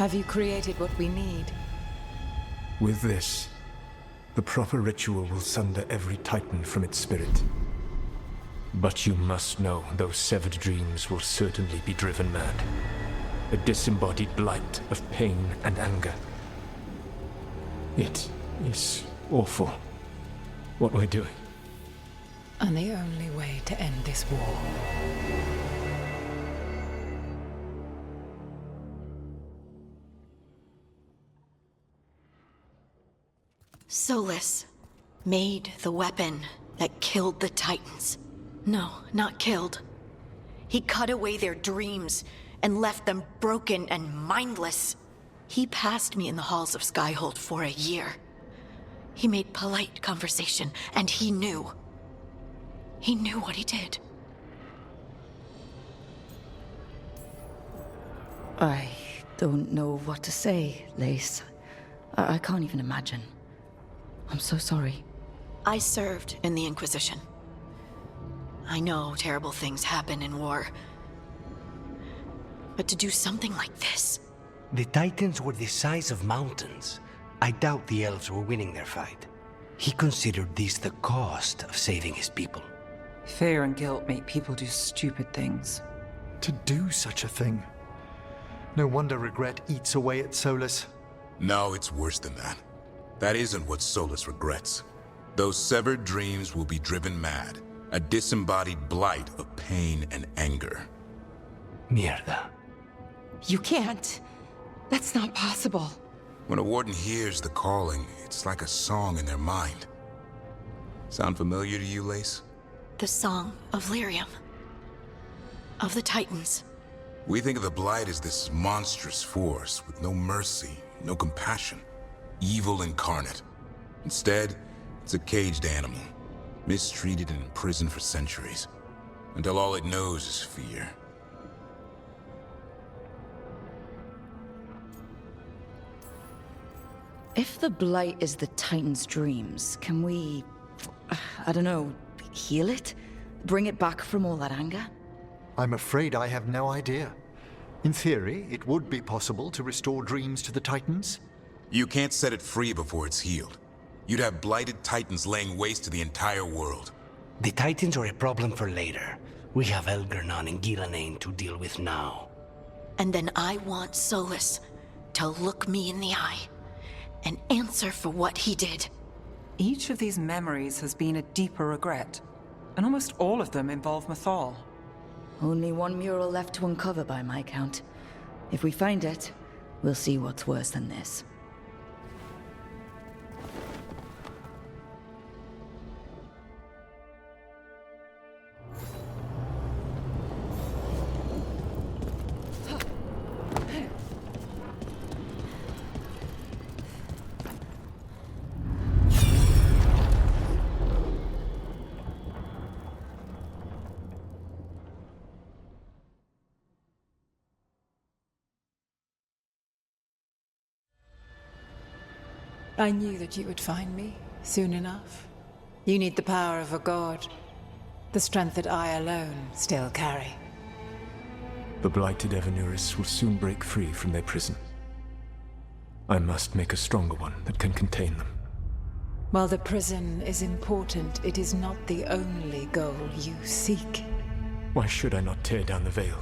Have you created what we need? With this, the proper ritual will sunder every titan from its spirit. But you must know those severed dreams will certainly be driven mad. A disembodied blight of pain and anger. It is awful what we're doing. And the only way to end this war. Solus made the weapon that killed the Titans. No, not killed. He cut away their dreams and left them broken and mindless. He passed me in the halls of Skyhold for a year. He made polite conversation, and he knew. He knew what he did. I don't know what to say, Lace. I can't even imagine. I'm so sorry. I served in the Inquisition. I know terrible things happen in war. But to do something like this... The Titans were the size of mountains. I doubt the elves were winning their fight. He considered this the cost of saving his people. Fear and guilt make people do stupid things. To do such a thing. No wonder regret eats away at Solus. No, it's worse than that. That isn't what Solus regrets. Those severed dreams will be driven mad. A disembodied blight of pain and anger. Mierda. You can't. That's not possible. When a warden hears the calling, it's like a song in their mind. Sound familiar to you, Lace? The Song of Lyrium. Of the Titans. We think of the Blight as this monstrous force with no mercy, no compassion. Evil incarnate. Instead, it's a caged animal. Mistreated and imprisoned for centuries. Until all it knows is fear. If the Blight is the Titan's dreams, can we... I don't know, heal it? Bring it back from all that anger? I'm afraid I have no idea. In theory, it would be possible to restore dreams to the Titans. You can't set it free before it's healed. You'd have blighted Titans laying waste to the entire world. The Titans are a problem for later. We have Elgernon and Gillanane to deal with now. And then I want Solus to look me in the eye and answer for what he did. Each of these memories has been a deeper regret, and almost all of them involve Mythal. Only one mural left to uncover by my count. If we find it, we'll see what's worse than this. I knew that you would find me soon enough. You need the power of a god, the strength that I alone still carry. The blighted Evanuris will soon break free from their prison. I must make a stronger one that can contain them. While the prison is important, it is not the only goal you seek. Why should I not tear down the veil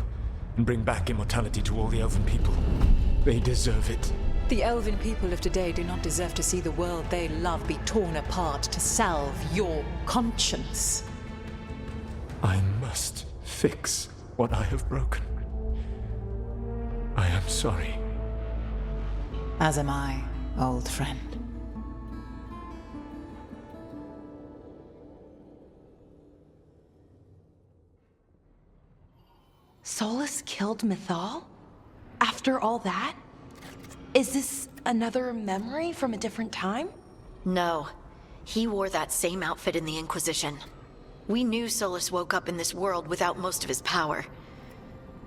and bring back immortality to all the Elven people? They deserve it. The Elven people of today do not deserve to see the world they love be torn apart to salve your conscience. I must fix what I have broken. I am sorry. As am I, old friend. Solus killed Mythal? After all that? Is this another memory from a different time? No. He wore that same outfit in the Inquisition. We knew Solus woke up in this world without most of his power.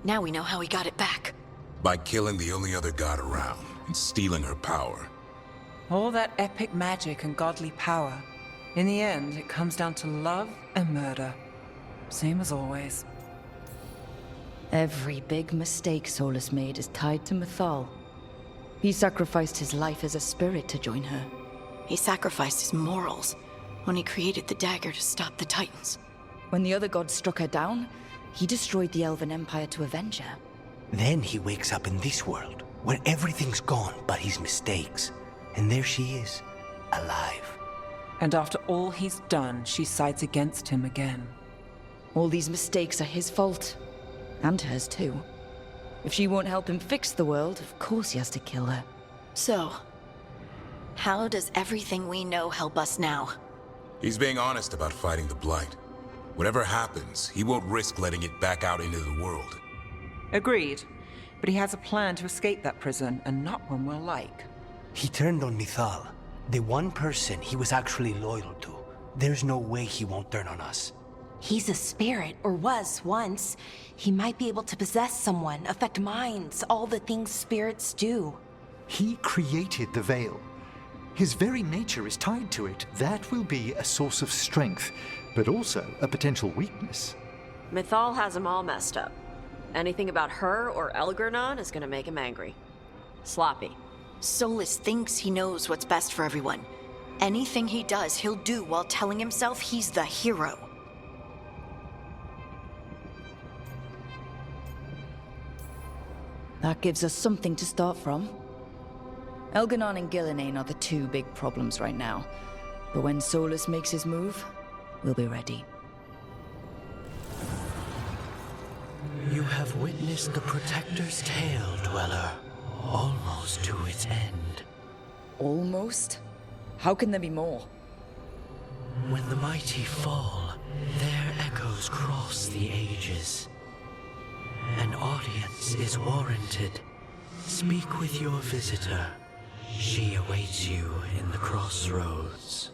Now we know how he got it back. By killing the only other god around and stealing her power. All that epic magic and godly power. In the end, it comes down to love and murder. Same as always. Every big mistake Solus made is tied to Mythal. He sacrificed his life as a spirit to join her. He sacrificed his morals when he created the dagger to stop the Titans. When the other gods struck her down, he destroyed the Elven Empire to avenge her. Then he wakes up in this world, where everything's gone but his mistakes. And there she is, alive. And after all he's done, she sides against him again. All these mistakes are his fault. And hers too. If she won't help him fix the world, of course he has to kill her. So, how does everything we know help us now? He's being honest about fighting the Blight. Whatever happens, he won't risk letting it back out into the world. Agreed. But he has a plan to escape that prison, and not one we'll like. He turned on Mythal, the one person he was actually loyal to. There's no way he won't turn on us. He's a spirit, or was once. He might be able to possess someone, affect minds, all the things spirits do. He created the veil. His very nature is tied to it. That will be a source of strength, but also a potential weakness. Mythal has him all messed up. Anything about her or Elgernon is gonna make him angry. Sloppy. Solus thinks he knows what's best for everyone. Anything he does, he'll do while telling himself he's the hero. That gives us something to start from. Elganon and Gillinane are the two big problems right now. But when Solus makes his move, we'll be ready. You have witnessed the Protector's tale, Dweller, almost to its end. Almost? How can there be more? When the mighty fall, their echoes cross the ages. An audience is warranted. Speak with your visitor. She awaits you in the crossroads.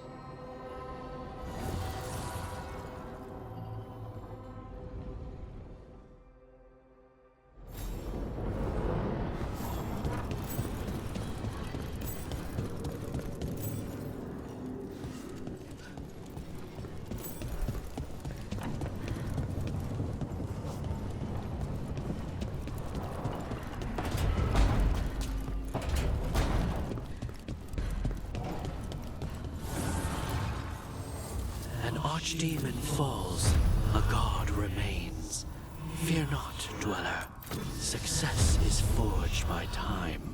Archdemon falls, a god remains. Fear not, Dweller. Success is forged by time.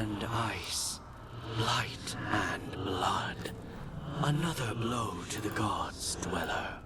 and ice, light and blood. Another blow to the gods, dweller.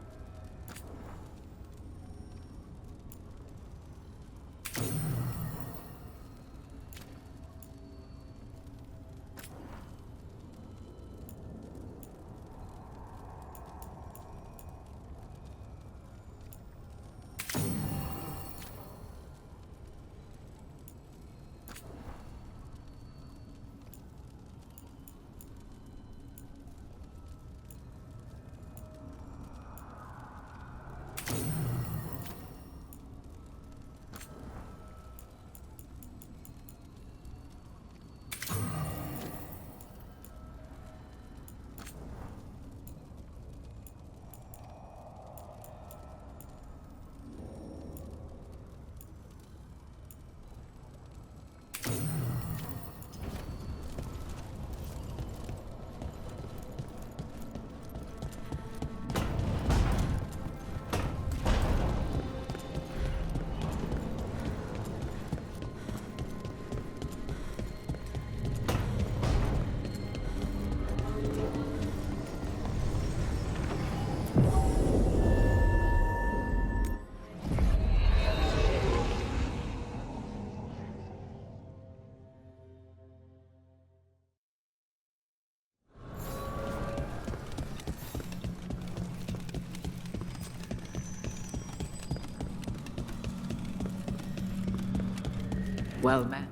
Well met.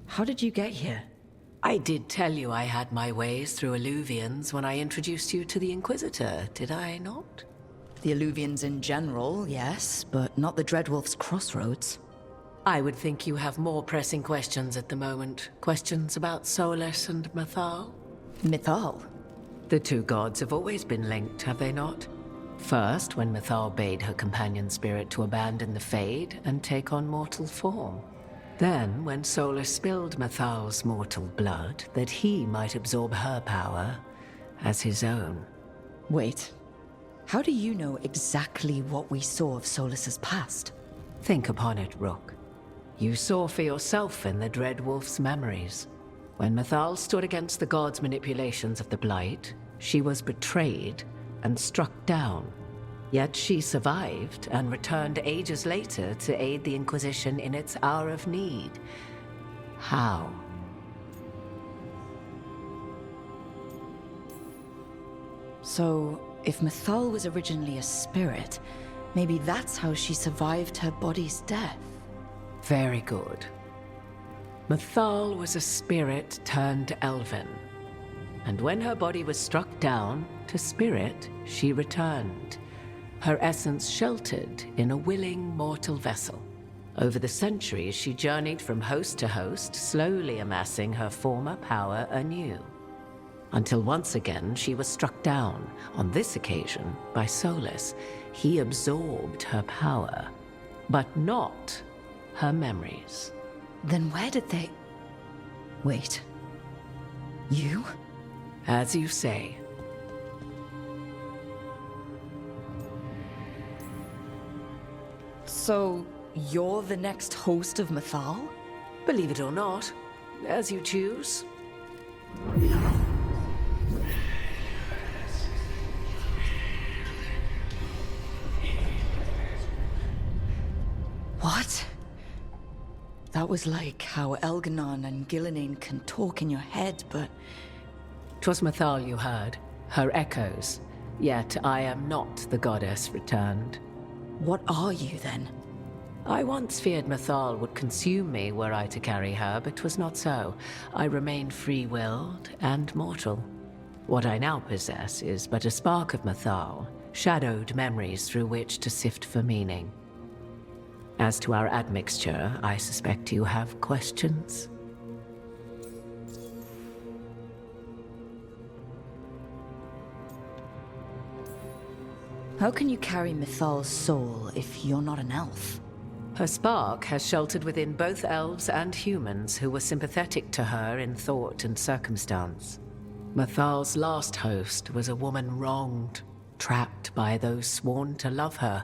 How did you get here? I did tell you I had my ways through Illuvians when I introduced you to the Inquisitor, did I not? The Illuvians in general, yes, but not the Dreadwolf's crossroads. I would think you have more pressing questions at the moment. Questions about Solus and Mythal? Mythal? The two gods have always been linked, have they not? First, when Mythal bade her companion spirit to abandon the Fade and take on mortal form. Then, when Solus spilled Mythal's mortal blood, that he might absorb her power as his own. Wait. How do you know exactly what we saw of Solus's past? Think upon it, Rook. You saw for yourself in the Dreadwolf's memories. When Mythal stood against the gods' manipulations of the Blight, she was betrayed and struck down. Yet she survived and returned ages later to aid the Inquisition in its hour of need. How? So, if Mythal was originally a spirit, maybe that's how she survived her body's death. Very good. Mythal was a spirit turned elven. And when her body was struck down, to spirit, she returned. Her essence sheltered in a willing mortal vessel. Over the centuries, she journeyed from host to host, slowly amassing her former power anew. Until once again, she was struck down, on this occasion, by Solus. He absorbed her power, but not her memories. Then where did they... Wait. You? As you say. So, you're the next host of Mythal? Believe it or not, as you choose. What? That was like how Elganon and Gillenane can talk in your head, but... 'Twas Mythal you heard, her echoes. Yet I am not the goddess returned. What are you, then? I once feared Mythal would consume me were I to carry her, but 'twas not so. I remain free-willed and mortal. What I now possess is but a spark of Mythal, shadowed memories through which to sift for meaning. As to our admixture, I suspect you have questions. How can you carry Mythal's soul if you're not an elf? Her spark has sheltered within both elves and humans who were sympathetic to her in thought and circumstance. Mythal's last host was a woman wronged, trapped by those sworn to love her.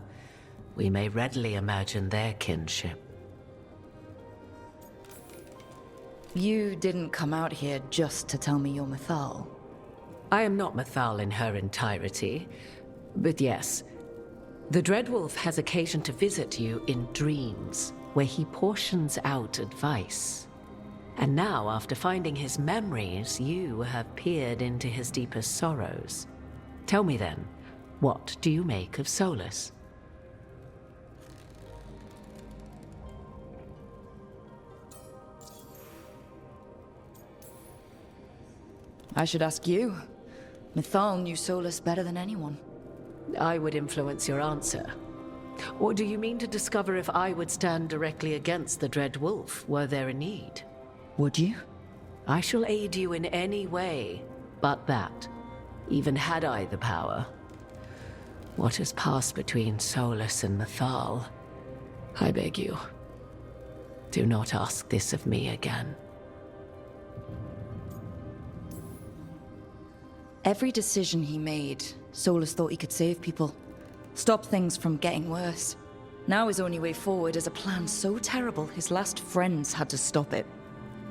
We may readily imagine their kinship. You didn't come out here just to tell me you're Mythal. I am not Mythal in her entirety, but yes. The Dreadwolf has occasion to visit you in dreams, where he portions out advice. And now, after finding his memories, you have peered into his deepest sorrows. Tell me then, what do you make of Solus? I should ask you. Mythal knew Solus better than anyone. I would influence your answer. Or do you mean to discover if I would stand directly against the Dread Wolf were there a need? Would you? I shall aid you in any way but that, even had I the power. What has passed between Solus and Mythal? I beg you, do not ask this of me again. Every decision he made, Solus thought he could save people. Stop things from getting worse. Now his only way forward is a plan so terrible his last friends had to stop it.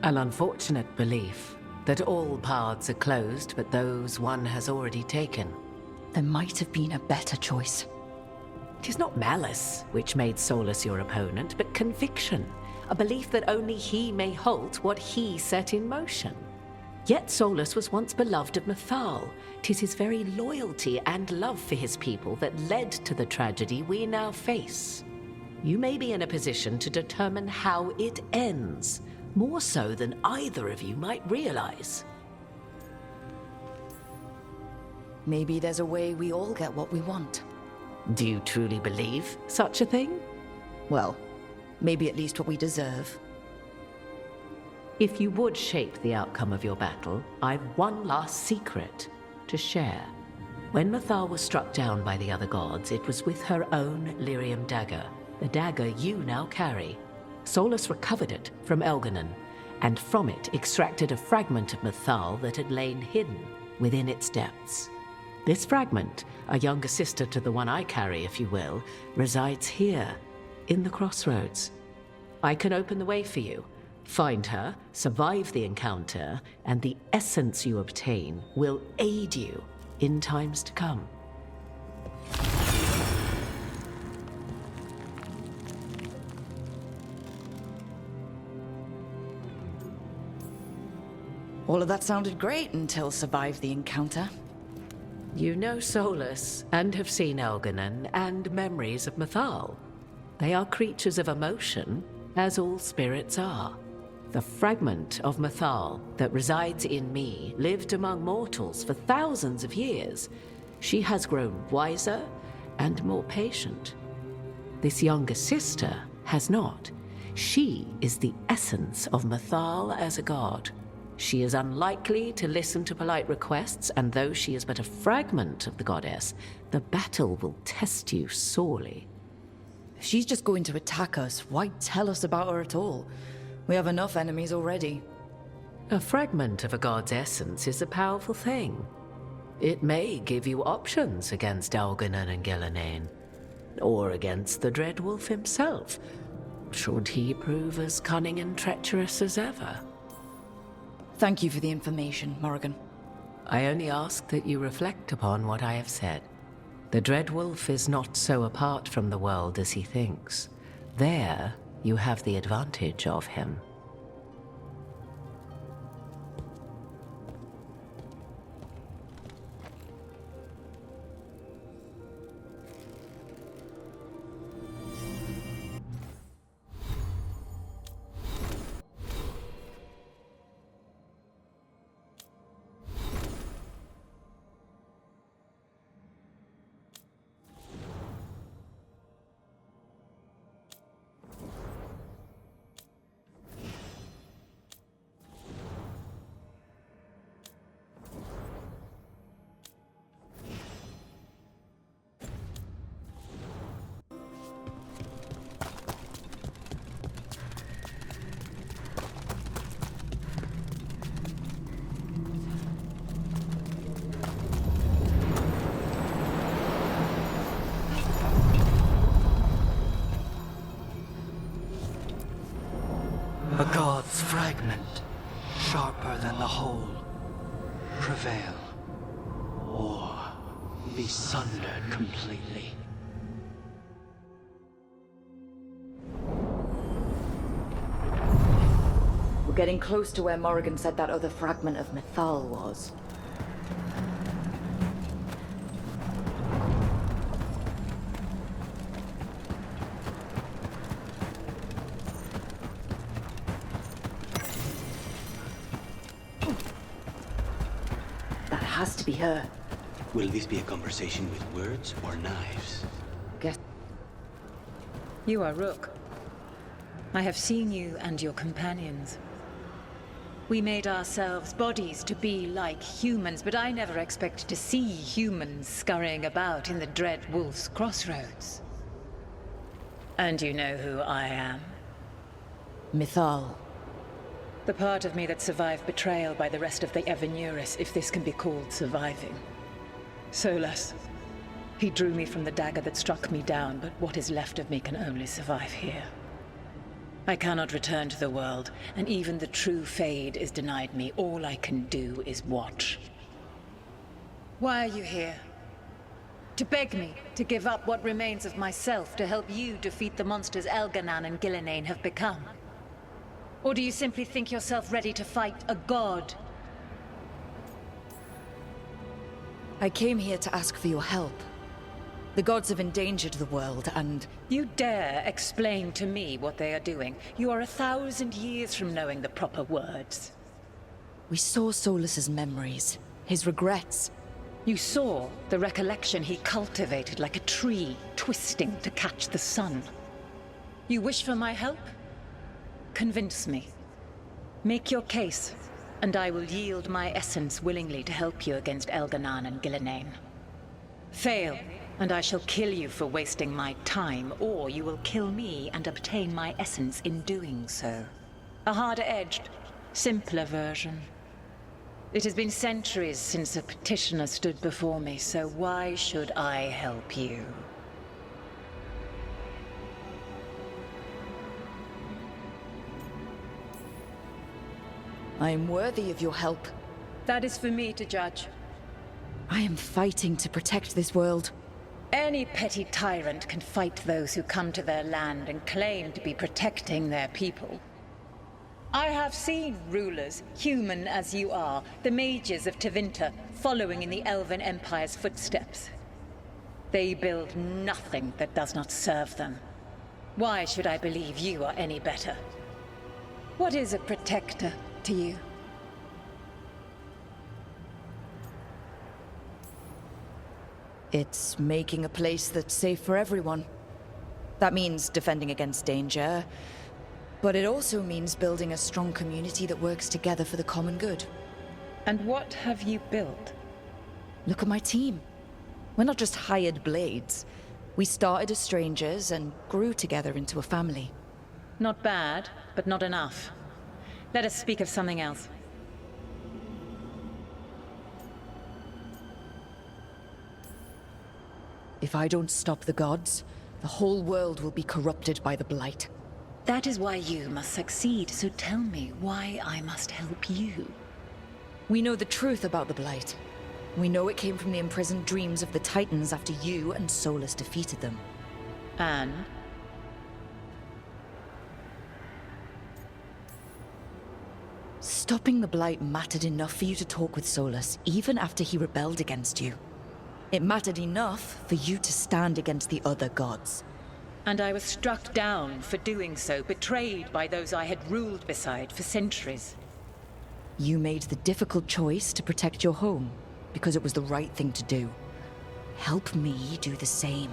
An unfortunate belief that all paths are closed but those one has already taken. There might have been a better choice. It is not malice which made Solus your opponent, but conviction. A belief that only he may halt what he set in motion. Yet Solus was once beloved of Mythal. 'Tis his very loyalty and love for his people that led to the tragedy we now face. You may be in a position to determine how it ends, more so than either of you might realize. Maybe there's a way we all get what we want. Do you truly believe such a thing? Well, maybe at least what we deserve. If you would shape the outcome of your battle, I've one last secret to share. When Mythal was struck down by the other gods, it was with her own lyrium dagger, the dagger you now carry. Solus recovered it from Elganon, and from it extracted a fragment of Mythal that had lain hidden within its depths. This fragment, a younger sister to the one I carry, if you will, resides here, in the crossroads. I can open the way for you. Find her, survive the encounter, and the essence you obtain will aid you in times to come. All of that sounded great until survive the encounter. You know Solus, and have seen Elganon, and memories of Mythal. They are creatures of emotion, as all spirits are. The fragment of Mythal that resides in me lived among mortals for thousands of years. She has grown wiser and more patient. This younger sister has not. She is the essence of Mythal as a god. She is unlikely to listen to polite requests, and though she is but a fragment of the goddess, the battle will test you sorely. If she's just going to attack us, why tell us about her at all? We have enough enemies already. A fragment of a god's essence is a powerful thing. It may give you options against Elganon and Gillenane, or against the Dreadwolf himself, should he prove as cunning and treacherous as ever. Thank you for the information, Morrigan. I only ask that you reflect upon what I have said. The Dreadwolf is not so apart from the world as he thinks. There, you have the advantage of him. A god's fragment. sharper than the whole, prevail, or be sundered completely. We're getting close to where Morrigan said that other fragment of Mythal was. That has to be her. Will this be a conversation with words or knives? Guess. You are Rook. I have seen you and your companions. We made ourselves bodies to be like humans, but I never expected to see humans scurrying about in the Dread Wolf's crossroads. And you know who I am? Mythal. The part of me that survived betrayal by the rest of the Evanuris, if this can be called surviving. Solas. He drew me from the dagger that struck me down, but what is left of me can only survive here. I cannot return to the world, and even the true Fade is denied me. All I can do is watch. Why are you here? To beg me to give up what remains of myself to help you defeat the monsters Elganan and Gillenane have become? Or do you simply think yourself ready to fight a god? I came here to ask for your help. The gods have endangered the world, and... You dare explain to me what they are doing? You are 1,000 years from knowing the proper words. We saw Solas's memories, his regrets. You saw the recollection he cultivated like a tree, twisting to catch the sun. You wish for my help? Convince me. Make your case, and I will yield my essence willingly to help you against Elganan and Gillenane. Fail, and I shall kill you for wasting my time, or you will kill me and obtain my essence in doing so. A harder-edged, simpler version. It has been centuries since a petitioner stood before me, so why should I help you? I am worthy of your help. That is for me to judge. I am fighting to protect this world. Any petty tyrant can fight those who come to their land and claim to be protecting their people. I have seen rulers, human as you are, the mages of Tevinter, following in the Elven Empire's footsteps. They build nothing that does not serve them. Why should I believe you are any better? What is a protector to you? It's making a place that's safe for everyone. That means defending against danger, but it also means building a strong community that works together for the common good. And what have you built? Look at my team. We're not just hired blades. We started as strangers and grew together into a family. Not bad, but not enough. Let us speak of something else. If I don't stop the gods, the whole world will be corrupted by the Blight. That is why you must succeed, so tell me why I must help you. We know the truth about the Blight. We know it came from the imprisoned dreams of the Titans after you and Solas defeated them. And? Stopping the Blight mattered enough for you to talk with Solas, even after he rebelled against you. It mattered enough for you to stand against the other gods. And I was struck down for doing so, betrayed by those I had ruled beside for centuries. You made the difficult choice to protect your home, because it was the right thing to do. Help me do the same.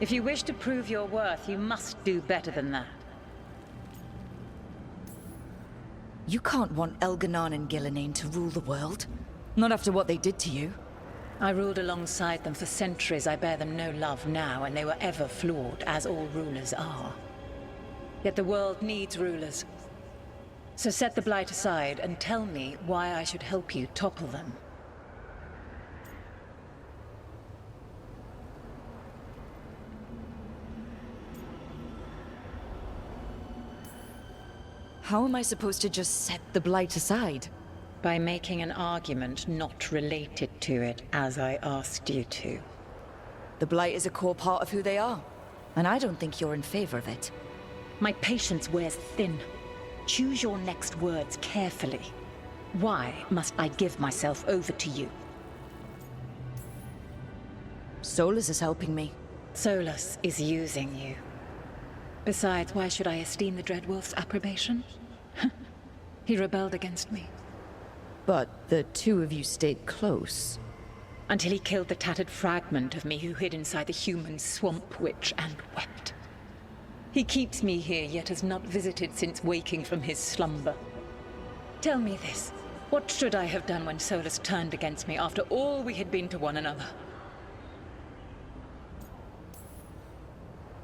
If you wish to prove your worth, you must do better than that. You can't want Elganan and Gillenane to rule the world. Not after what they did to you. I ruled alongside them for centuries. I bear them no love now, and they were ever flawed, as all rulers are. Yet the world needs rulers. So set the Blight aside and tell me why I should help you topple them. How am I supposed to just set the blight aside? By making an argument not related to it as I asked you to. The blight is a core part of who they are, and I don't think you're in favor of it. My patience wears thin. Choose your next words carefully. Why must I give myself over to you? Solus is helping me. Solus is using you. Besides, why should I esteem the Dreadwolf's approbation? He rebelled against me. But the two of you stayed close. Until he killed the tattered fragment of me who hid inside the human swamp witch and wept. He keeps me here, yet has not visited since waking from his slumber. Tell me this. What should I have done when Solus turned against me after all we had been to one another?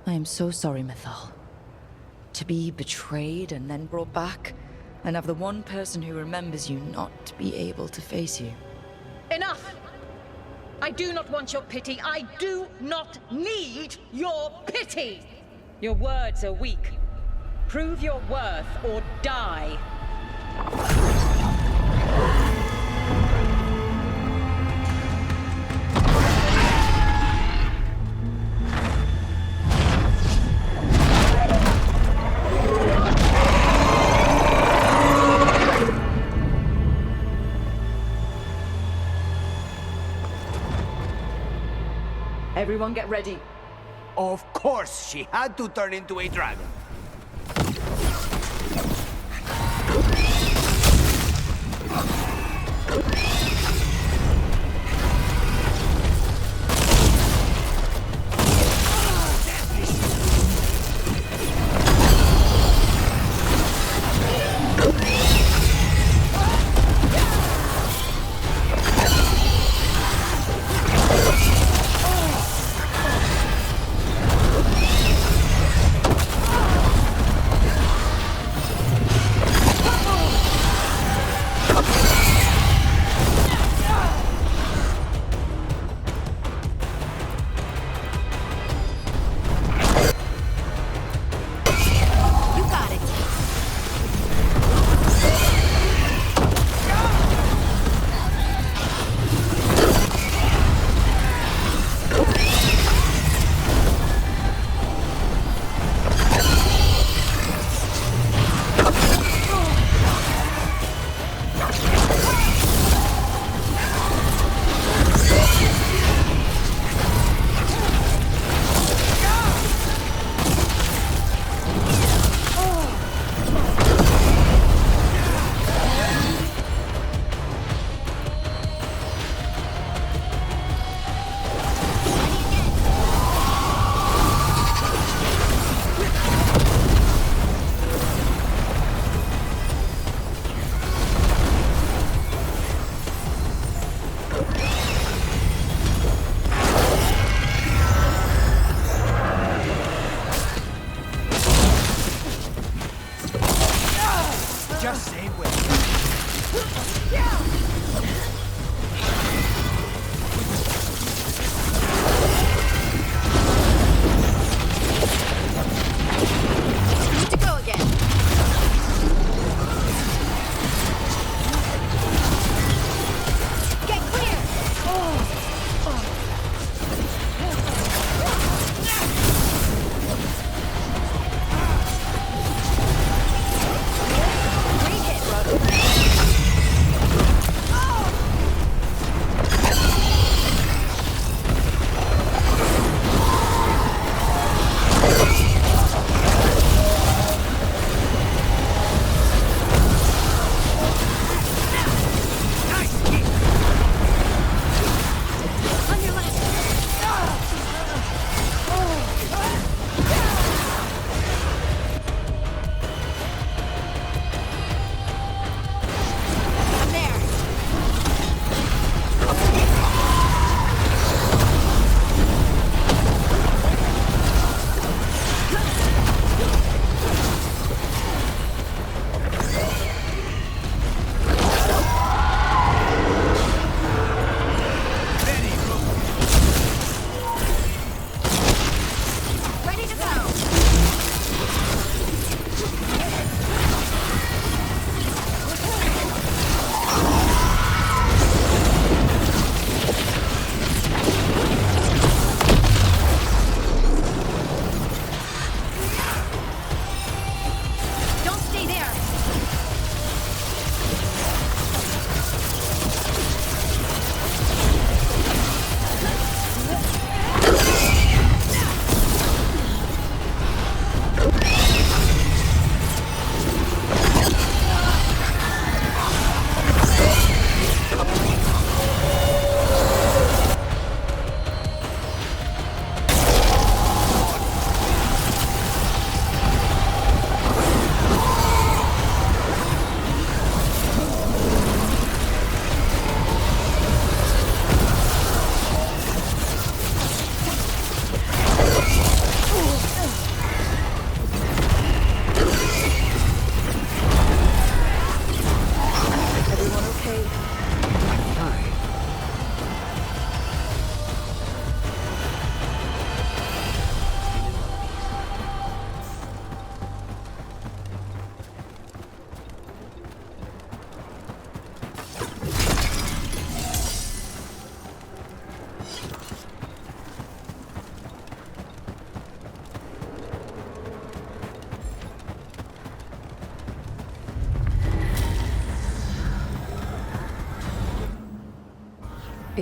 I am so sorry, Mythal. To be betrayed and then brought back, and have the one person who remembers you not be able to face you. Enough! I do not want your pity. I do not need your pity! Your words are weak. Prove your worth or die. Everyone get ready. Of course, she had to turn into a dragon.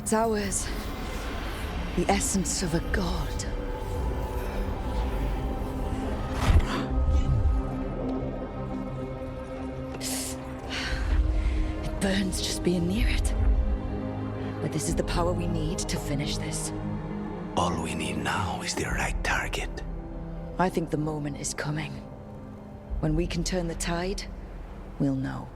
It's ours. The essence of a god. It burns just being near it. But this is the power we need to finish this. All we need now is the right target. I think the moment is coming. When we can turn the tide, we'll know.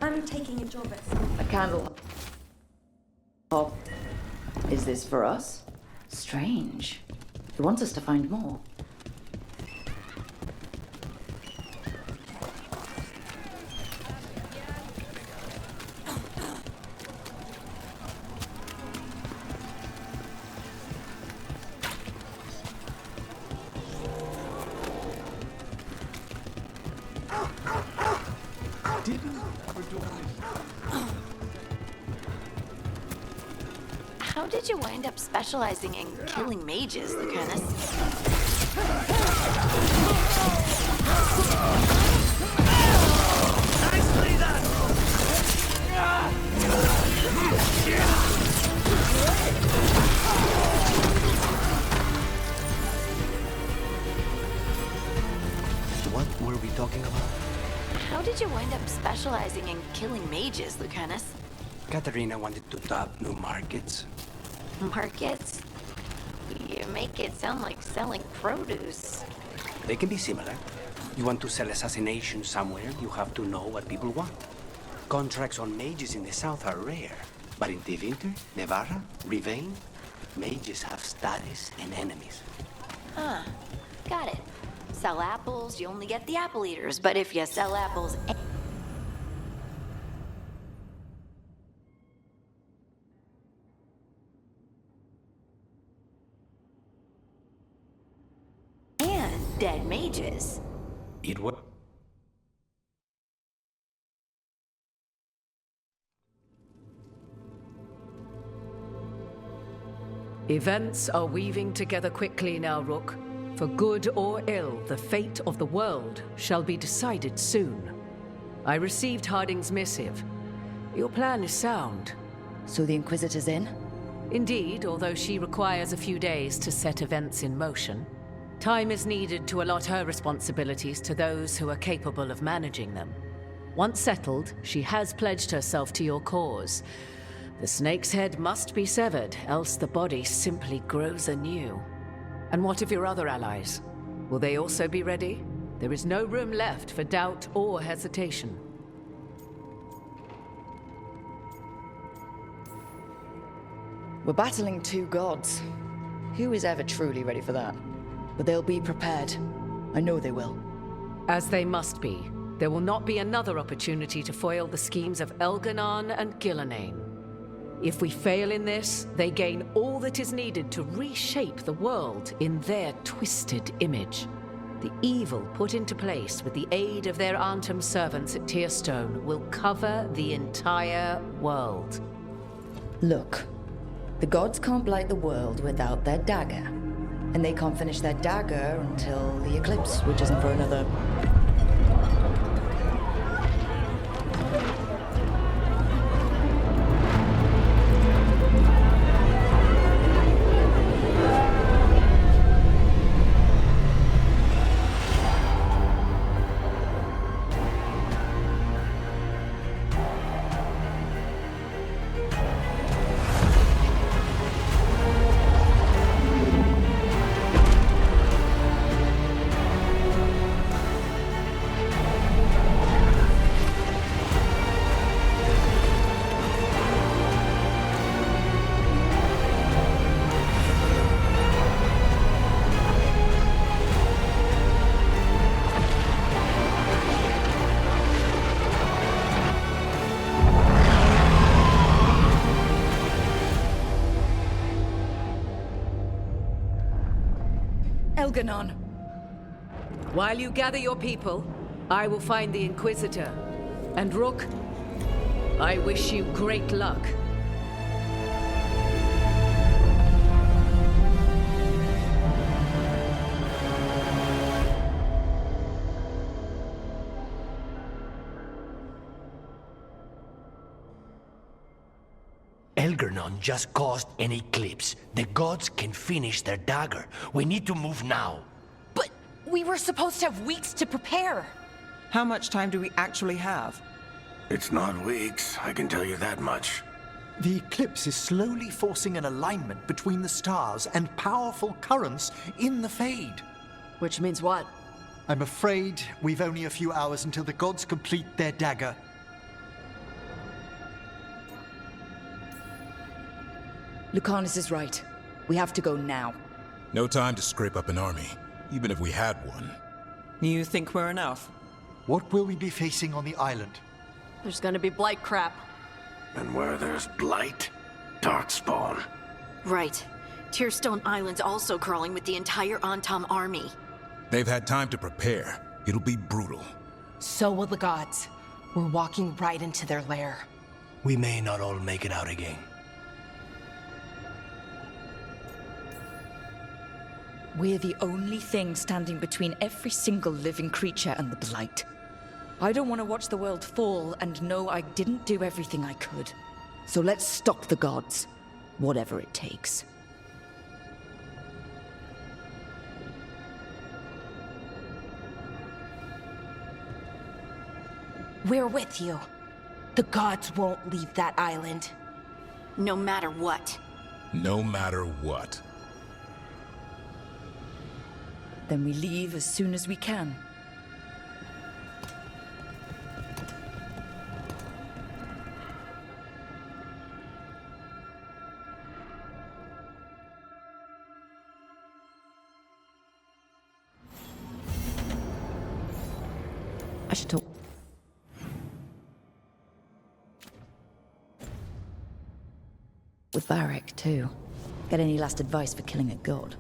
I'm taking a job at A candle. Oh, is this for us? Strange. He wants us to find more. How did you wind up specializing in killing mages, Lucanus? Nicely done! What were we talking about? How did you wind up specializing in killing mages, Lucanus? Katerina wanted to tap new markets. Markets? You make it sound like selling produce. They can be similar. You want to sell assassination somewhere, you have to know what people want. Contracts on mages in the south are rare, but in Tevinter, Nevarra, Rivain, mages have status and enemies. Ah, got it. Sell apples, you only get the apple eaters, but if you sell apples and dead mages. It was. Events are weaving together quickly now, Rook. For good or ill, the fate of the world shall be decided soon. I received Harding's missive. Your plan is sound. So the Inquisitor's in? Indeed, although she requires a few days to set events in motion. Time is needed to allot her responsibilities to those who are capable of managing them. Once settled, she has pledged herself to your cause. The snake's head must be severed, else the body simply grows anew. And what of your other allies? Will they also be ready? There is no room left for doubt or hesitation. We're battling two gods. Who is ever truly ready for that? But they'll be prepared. I know they will. As they must be. There will not be another opportunity to foil the schemes of Elgar'nan and Gillenane. If we fail in this, they gain all that is needed to reshape the world in their twisted image. The evil put into place with the aid of their Arnhem servants at Tearstone will cover the entire world. Look, the gods can't blight the world without their dagger. And they can't finish their dagger until the eclipse, which isn't for another... Elgar'nan. While you gather your people, I will find the Inquisitor. And Rook, I wish you great luck. Elgar'nan just caused an eclipse. The gods can finish their dagger. We need to move now. But we were supposed to have weeks to prepare. How much time do we actually have? It's not weeks, I can tell you that much. The eclipse is slowly forcing an alignment between the stars and powerful currents in the Fade. Which means what? I'm afraid we've only a few hours until the gods complete their dagger. Lucanus is right. We have to go now. No time to scrape up an army, even if we had one. You think we're enough? What will we be facing on the island? There's gonna be blight crap. And where there's blight, darkspawn. Right. Tearstone Island's also crawling with the entire Antam army. They've had time to prepare. It'll be brutal. So will the gods. We're walking right into their lair. We may not all make it out again. We're the only thing standing between every single living creature and the Blight. I don't want to watch the world fall and know I didn't do everything I could. So let's stop the gods, whatever it takes. We're with you. The gods won't leave that island. No matter what. No matter what. Then we leave as soon as we can. I should talk with Varric, too. Get any last advice for killing a god.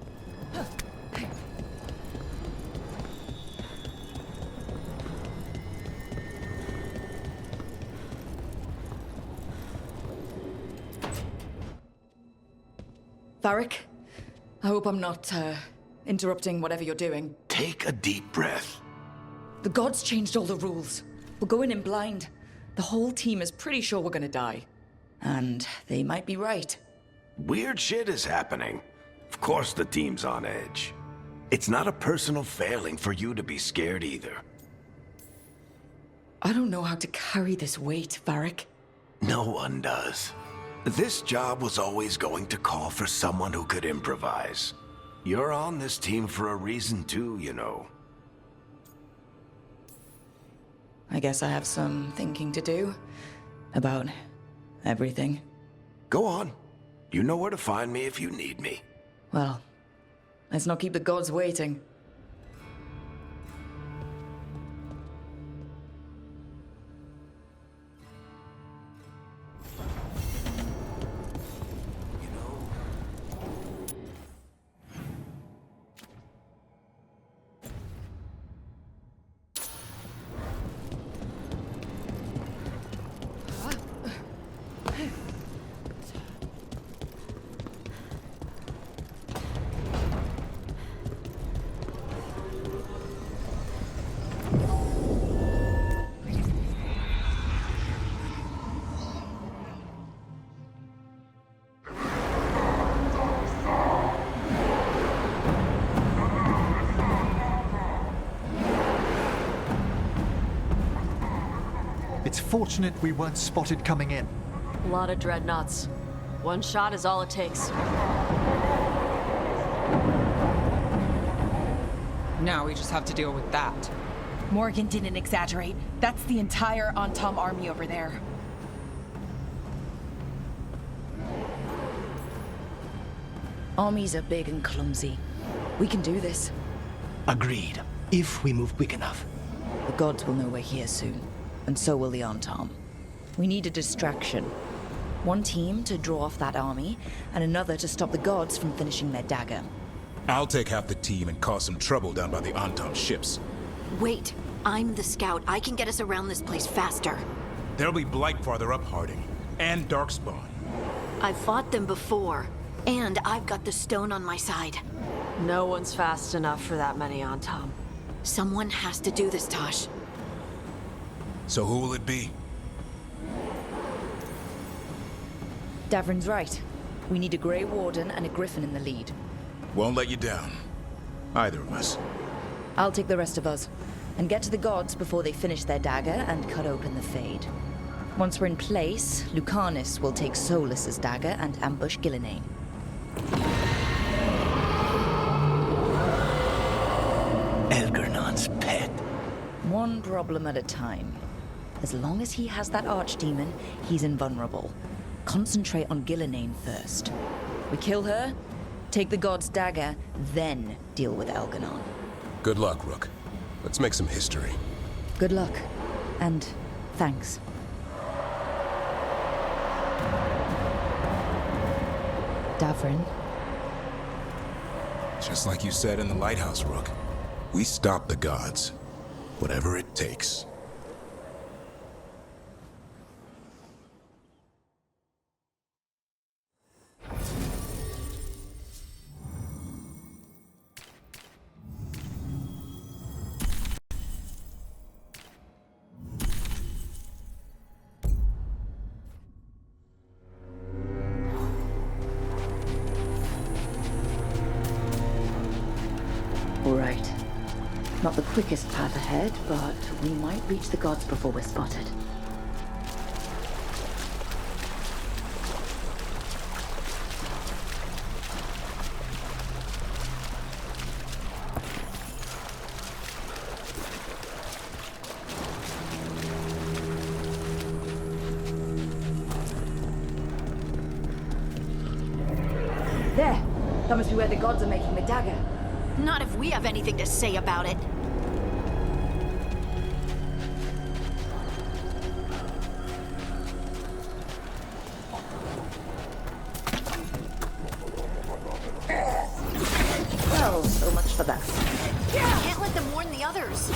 Varric, I hope I'm not, interrupting whatever you're doing. Take a deep breath. The gods changed all the rules. We're going in blind. The whole team is pretty sure we're gonna die. And they might be right. Weird shit is happening. Of course the team's on edge. It's not a personal failing for you to be scared either. I don't know how to carry this weight, Varric. No one does. This job was always going to call for someone who could improvise. You're on this team for a reason too, you know. I guess I have some thinking to do about everything. Go on. You know where to find me if you need me. Well, let's not keep the gods waiting. It's fortunate we weren't spotted coming in. A lot of dreadnoughts. One shot is all it takes. Now we just have to deal with that. Morgan didn't exaggerate. That's the entire Antom army over there. Armies are big and clumsy. We can do this. Agreed. If we move quick enough. The gods will know we're here soon, and so will the Antom. We need a distraction. One team to draw off that army, and another to stop the gods from finishing their dagger. I'll take half the team and cause some trouble down by the Antom ships. Wait, I'm the scout. I can get us around this place faster. There'll be Blight farther up, Harding. And Darkspawn. I've fought them before, and I've got the stone on my side. No one's fast enough for that many on Tom. Someone has to do this, Tosh. So who will it be? Davrin's right. We need a Grey Warden and a Griffin in the lead. Won't let you down. Either of us. I'll take the rest of us, and get to the gods before they finish their dagger and cut open the Fade. Once we're in place, Lucanus will take Solas's dagger and ambush Gillenane. Elgernon's pet. One problem at a time. As long as he has that archdemon, he's invulnerable. Concentrate on Gillenane first. We kill her, take the god's dagger, then deal with Elgernon. Good luck, Rook. Let's make some history. Good luck. And thanks. Davrin. Just like you said in the lighthouse, Rook. We stop the gods. Whatever it takes. All right. Not the quickest path ahead, but we might reach the gods before we're spotted. There! That must be where the gods are making the dagger. Not if we have anything to say about it. Well, so much for that. Can't let them warn the others.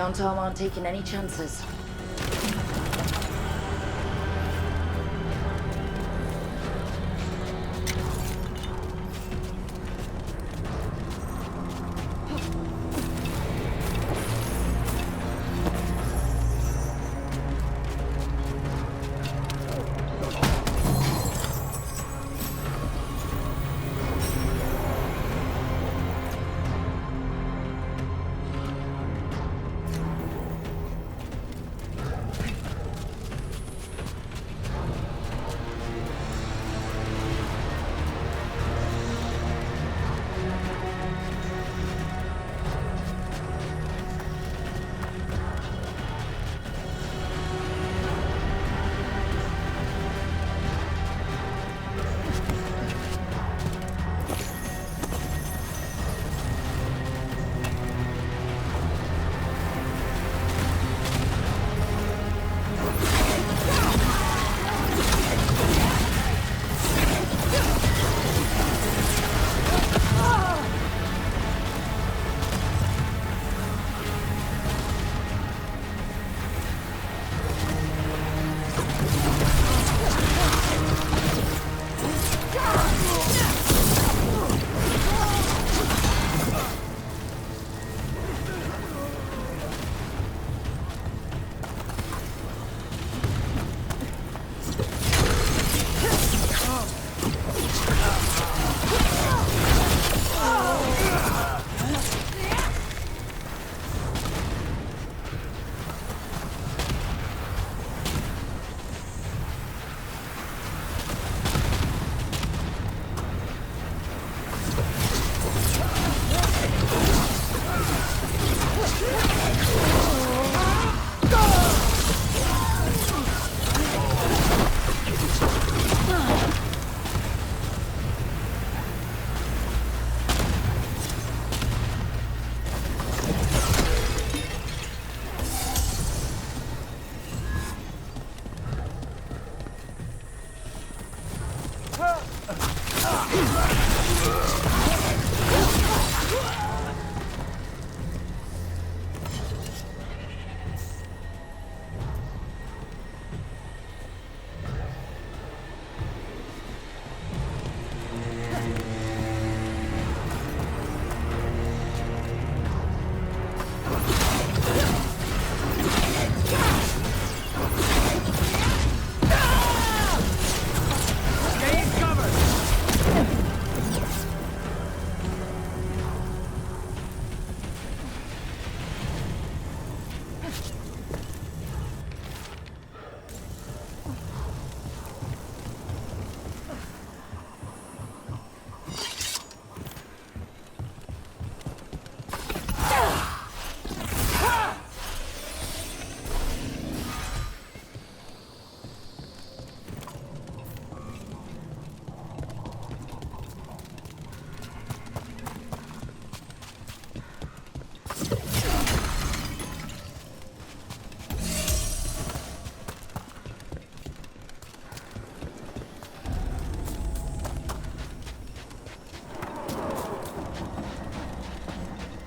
Antom aren't taking any chances.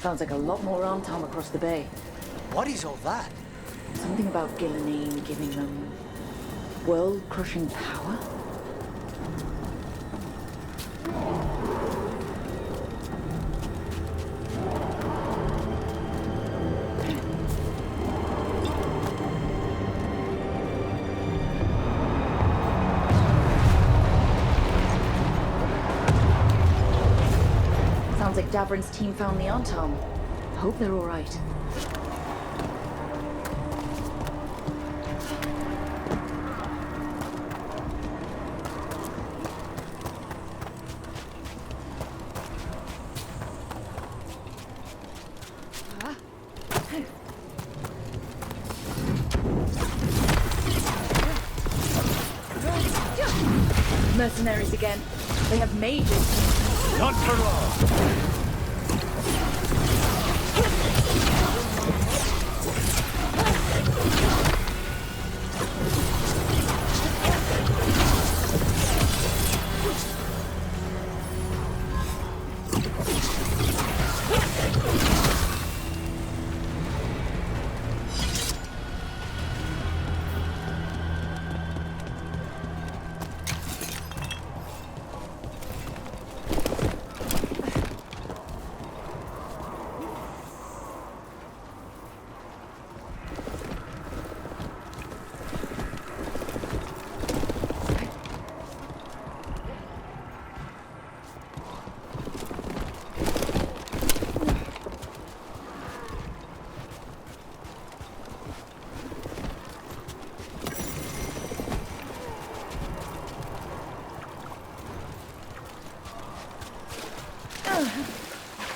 Sounds like a lot more arm time across the bay. What is all that? Something about Gillenine giving them world-crushing power? Sounds like Davrin's team found the Antom. Hope they're all right. Mercenaries again. They have mages. Not for long.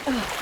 Ugh.